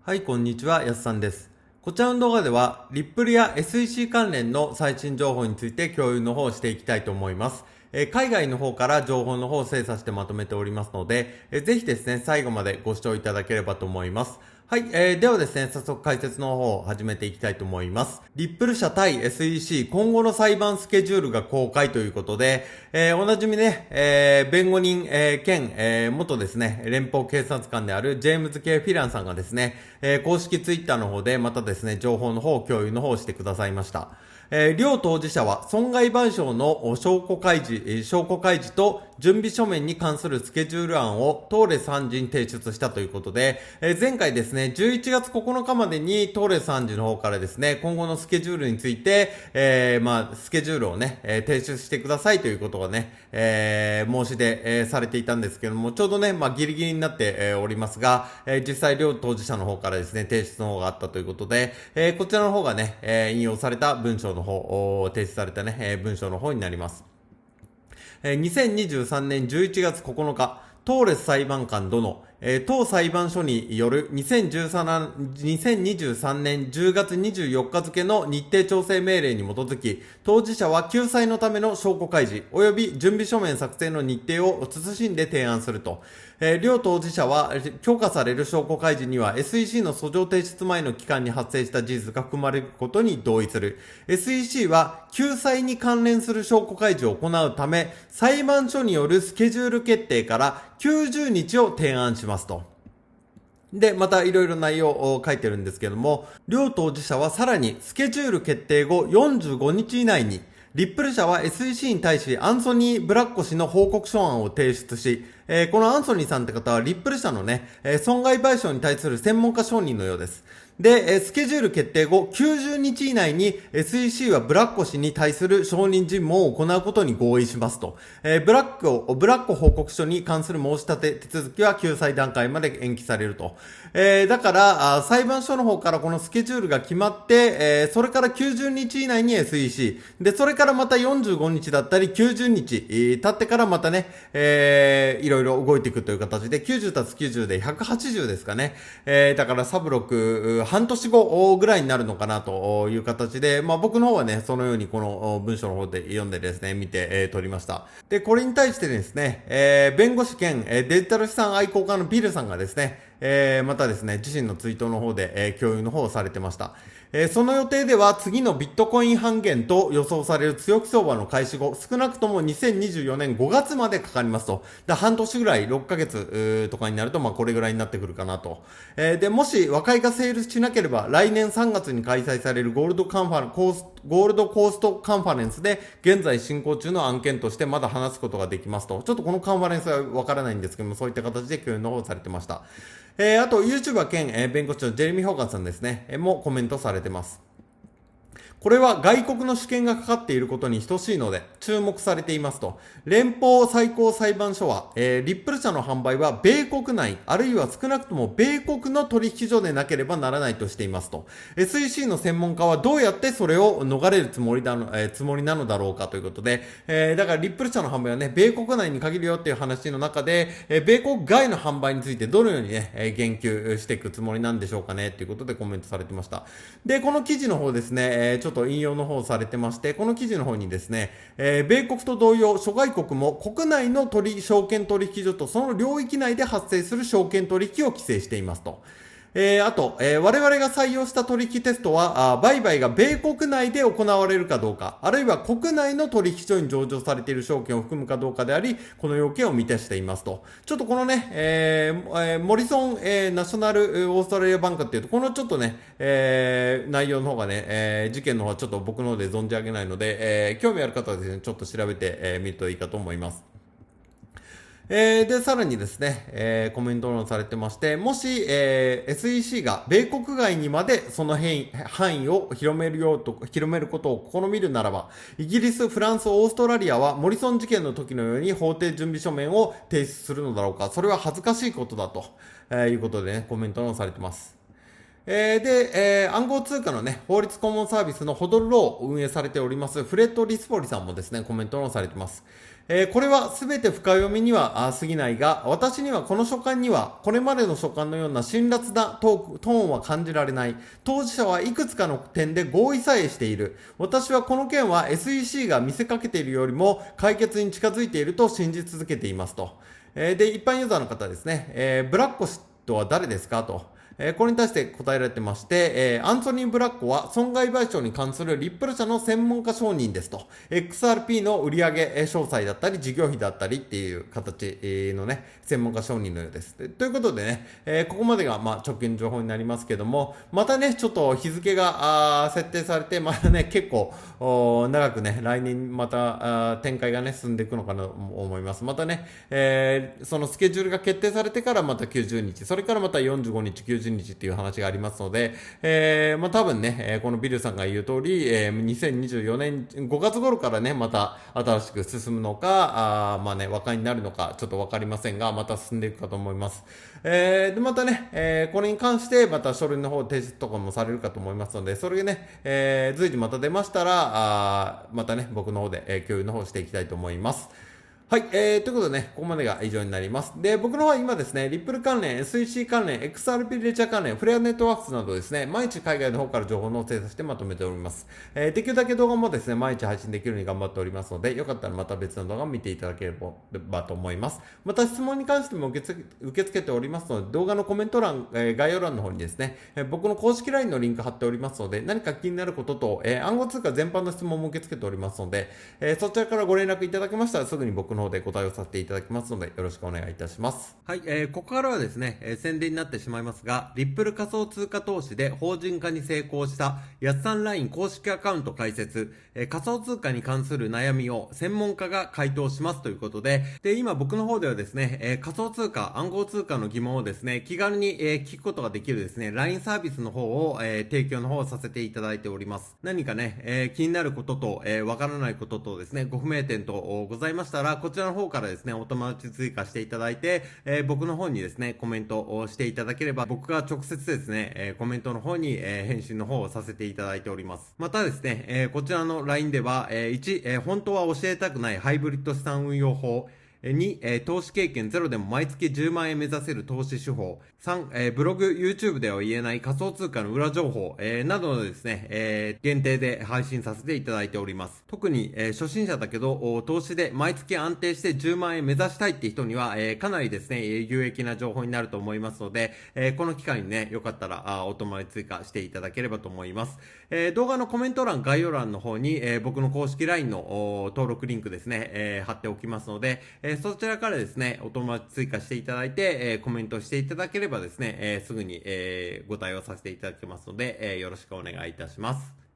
はい、こんにちは、やすさんです。こちらの動画では、リップルや SEC 関連の最新情報について共有の方をしていきたいと思います。海外の方から情報の方を精査してまとめておりますので、ぜひですね、最後までご視聴いただければと思います。はい、ではですね、早速解説の方を始めていきたいと思います。リップル社対 SEC 今後の裁判スケジュールが公開ということで、おなじみね、弁護人、兼、元ですね、連邦警察官であるジェームズ・K. フィランさんがですね、公式ツイッターの方でまたですね、情報の方を共有の方をしてくださいました。両当事者は損害賠償の証拠開示と準備書面に関するスケジュール案をトーレス判事に提出したということで、前回ですね、11月9日までにトーレス判事の方からですね、今後のスケジュールについて、スケジュールをね、提出してくださいということがね、申し出、されていたんですけども、ちょうどね、ギリギリになって、おりますが、実際両当事者の方からですね、提出の方があったということで、こちらの方がね、引用された文章の方、提出されたね、文章の方になります。2023年11月9日、トーレス裁判官殿、当裁判所による2023年10月24日付の日程調整命令に基づき、当事者は救済のための証拠開示及び準備書面作成の日程を慎んで提案すると。両当事者は許可される証拠開示には SEC の訴状提出前の期間に発生した事実が含まれることに同意する。SEC は救済に関連する証拠開示を行うため、裁判所によるスケジュール決定から90日を提案しますと。で、またいろいろ内容を書いてるんですけども、両当事者はさらにスケジュール決定後45日以内に、リップル社は SEC に対しアンソニー・ブラッコ氏の報告書案を提出し、このアンソニーさんって方はリップル社のね、損害賠償に対する専門家承認のようです。で、スケジュール決定後90日以内に SEC はブラッコ氏に対する承認尋問を行うことに合意しますと。ブラッコ報告書に関する申し立て手続きは救済段階まで延期されると。だから、裁判所の方からこのスケジュールが決まって、それから90日以内に SEC。で、それからまた45日だったり90日、経ってからまたね、いろいろ動いていくという形で、90たす90で180ですかね。だからサブロック、半年後ぐらいになるのかなという形で、僕の方はね、そのようにこの文章の方で読んでですね、見て、取りました。で、これに対してですね、弁護士兼、デジタル資産愛好家のビルさんがですね、またですね、自身のツイートの方で、共有の方をされてました。その予定では次のビットコイン半減と予想される強気相場の開始後、少なくとも2024年5月までかかりますと。半年ぐらい、6ヶ月とかになると、これぐらいになってくるかなと。で、もし和解が成立しなければ、来年3月に開催されるゴールドコーストカンファレンスで、現在進行中の案件としてまだ話すことができますと。ちょっとこのカンファレンスはわからないんですけども、そういった形で共有の方されてました。あと YouTuber 兼、弁護士のジェレミー・ホーガンさんですね、もコメントされてます。これは外国の主権がかかっていることに等しいので注目されていますと。連邦最高裁判所は、リップル社の販売は米国内、あるいは少なくとも米国の取引所でなければならないとしていますと。SEC の専門家はどうやってそれを逃れるつもりなのだろうかということで、だからリップル社の販売はね、米国内に限るよっていう話の中で、米国外の販売についてどのようにね、言及していくつもりなんでしょうかねということでコメントされてました。で、この記事の方ですね、ちょっと引用の方されてまして、この記事の方にですね、米国と同様、諸外国も国内の証券取引所とその領域内で発生する証券取引を規制していますと。あと、我々が採用した取引テストは、売買が米国内で行われるかどうか、あるいは国内の取引所に上場されている証券を含むかどうかであり、この要件を満たしていますと。ちょっとこのね、モリソン、ナショナルオーストラリアバンクっていうと、このちょっとね、内容の方がね、事件の方はちょっと僕の方で存じ上げないので、興味ある方はですね、ちょっと調べてみるといいかと思います。で、さらにですね、コメント欄されてまして、もし、SEC が米国外にまでその範囲を広めることを試みるならば、イギリス、フランス、オーストラリアはモリソン事件の時のように法定準備書面を提出するのだろうか、それは恥ずかしいことだと、いうことでね、コメント欄されてます。暗号通貨のね、法律顧問サービスのホドルローを運営されております、フレッド・リスポリさんもですね、コメントをされています。これは全て深読みには過ぎないが、私にはこの書簡には、これまでの書簡のような辛辣なトーンは感じられない。当事者はいくつかの点で合意さえしている。私はこの件は SEC が見せかけているよりも解決に近づいていると信じ続けていますと。で、一般ユーザーの方ですね、ブラッコ氏とは誰ですかと。これに対して答えられてまして、アンソニー・ブラッコは損害賠償に関するリップル社の専門家承認ですと。XRP の売上詳細だったり、事業費だったりっていう形のね、専門家承認のようです。ということでね、ここまでが直近の情報になりますけども、またね、ちょっと日付が設定されて、またね、結構長くね、来年また展開がね、進んでいくのかなと思います。またね、そのスケジュールが決定されてからまた90日、それからまた45日、90日っていう話がありますので、多分ね、このビルさんが言う通り、2024年5月頃からね、また新しく進むのか、和解になるのか、ちょっとわかりませんが、また進んでいくかと思います。で、またね、これに関して、また書類の方提出とかもされるかと思いますので、それね、随時また出ましたら、またね、僕の方で、共有の方していきたいと思います。はい、ということでね、ここまでが以上になります。で、僕の方は今ですね、リップル関連、SEC 関連、XRP レジャー関連、フレアネットワークスなどですね、毎日海外の方から情報の精査してまとめております。できるだけ動画もですね、毎日配信できるように頑張っておりますので、よかったらまた別の動画を見ていただければと思います。また質問に関しても受け付けておりますので、動画のコメント欄、概要欄の方にですね、僕の公式 LINE のリンク貼っておりますので、何か気になることと、暗号通貨全般の質問も受け付けておりますので、そちらからご連絡いただけましたら、すぐに僕の方で答えをさせていただきますので、よろしくお願いいたします。はい、ここからはですね、宣伝になってしまいますが、リップル仮想通貨投資で法人化に成功したやつさん LINE 公式アカウント開設、仮想通貨に関する悩みを専門家が回答しますということで、今僕の方ではですね、仮想通貨、暗号通貨の疑問をですね、気軽に、聞くことができるですね、LINE サービスの方を、提供の方をさせていただいております。何かね、気になることと、わからないこととですね、ご不明点とございましたら、こちらの方からですね、お友達追加していただいて、僕の方にですね、コメントをしていただければ、僕が直接ですね、コメントの方に、返信の方をさせていただいております。またですね、こちらの LINE では、1、本当は教えたくないハイブリッド資産運用法、2、投資経験ゼロでも毎月10万円目指せる投資手法。3、ブログ、YouTube では言えない仮想通貨の裏情報、などのですね、限定で配信させていただいております。特に、初心者だけど、投資で毎月安定して10万円目指したいって人には、かなりですね、有益な情報になると思いますので、この機会にね、よかったら、お友達追加していただければと思います。動画のコメント欄、概要欄の方に、僕の公式 LINE の登録リンクですね、貼っておきますので、そちらからですね、お友達追加していただいて、コメントしていただければですね、すぐに、ご対応させていただきますので、よろしくお願いいたします。